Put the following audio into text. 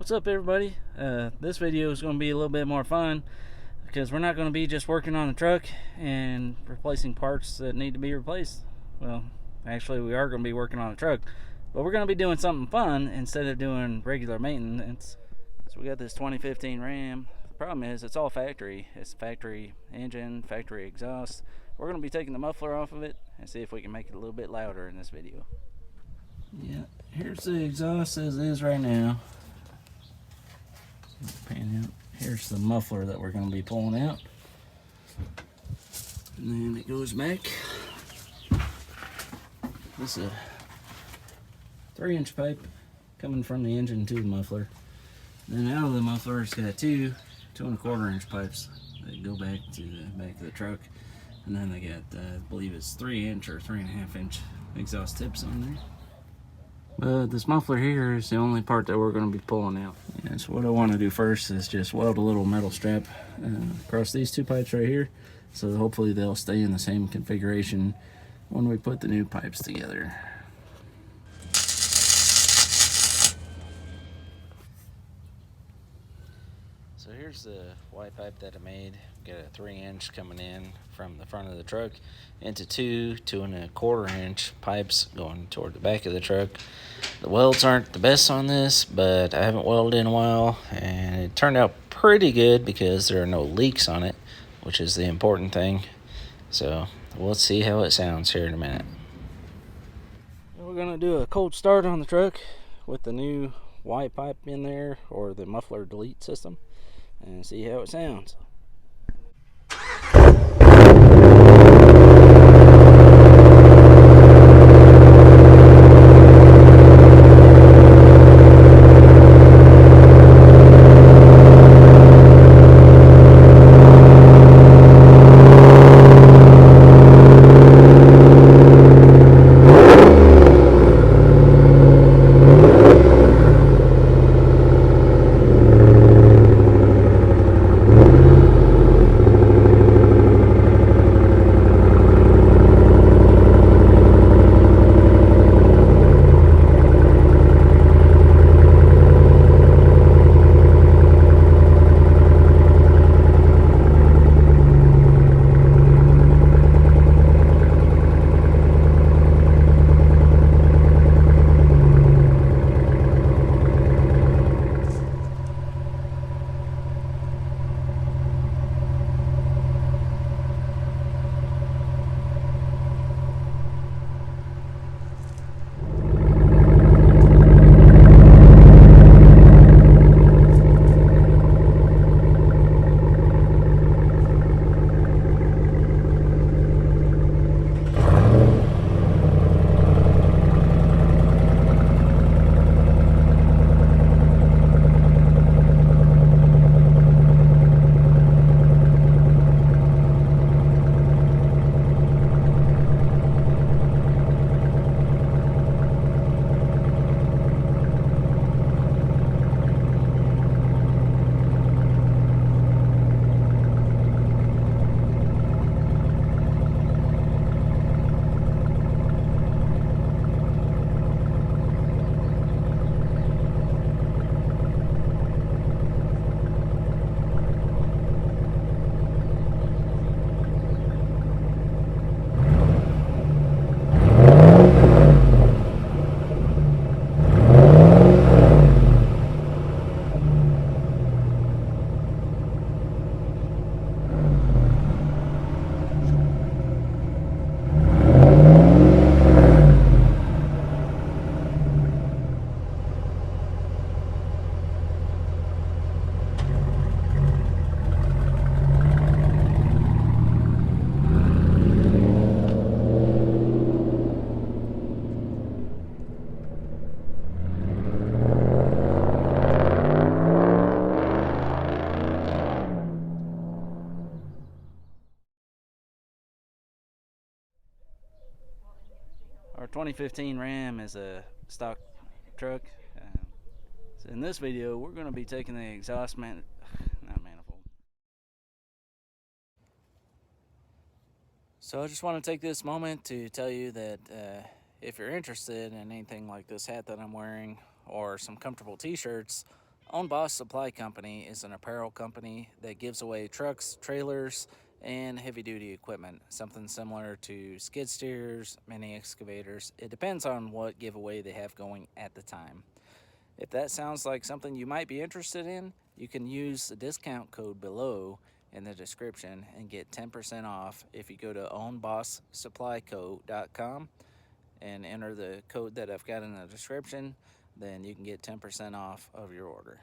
What's up, everybody? This video is going to be a little bit more fun because we're not going to be just working on the truck and replacing parts that need to be replaced. Well, actually we are going to be working on the truck, but we're going to be doing something fun instead of doing regular maintenance. So we got this 2015 Ram. The problem is it's all factory. It's factory engine, factory exhaust. We're going to be taking the muffler off of it and see if we can make it a little bit louder in this video. Yeah, here's the exhaust as it is right now. Pan out. Here's the muffler that we're going to be pulling out, and then it goes back. This is a 3-inch pipe coming from the engine to the muffler. Then out of the muffler, it's got two 2¼ inch pipes that go back to the back of the truck, and then they got I believe it's 3-inch or 3.5 inch exhaust tips on there. But this muffler here is the only part that we're going to be pulling out. And so what I want to do first is just weld a little metal strap across these two pipes right here, so hopefully they'll stay in the same configuration when we put the new pipes together. So here's the white pipe that I made. Got a 3-inch coming in from the front of the truck into two 2¼ inch pipes going toward the back of the truck. The welds aren't the best on this, but I haven't welded in a while, and it turned out pretty good because there are no leaks on it, which is the important thing. So we'll see how it sounds here in a minute. We're gonna do a cold start on the truck with the new white pipe in there, or the muffler delete system, and see how it sounds. Our 2015 Ram is a stock truck. So in this video, we're going to be taking the exhaust manifold. So I just want to take this moment to tell you that if you're interested in anything like this hat that I'm wearing, or some comfortable t-shirts, Own Boss Supply Company is an apparel company that gives away trucks, trailers, and heavy duty equipment, something similar to skid steers, mini excavators. It depends on what giveaway they have going at the time. If that sounds like something you might be interested in, you can use the discount code below in the description and get 10% off if you go to ownbosssupplyco.com and enter the code that I've got in the description. Then you can get 10% off of your order.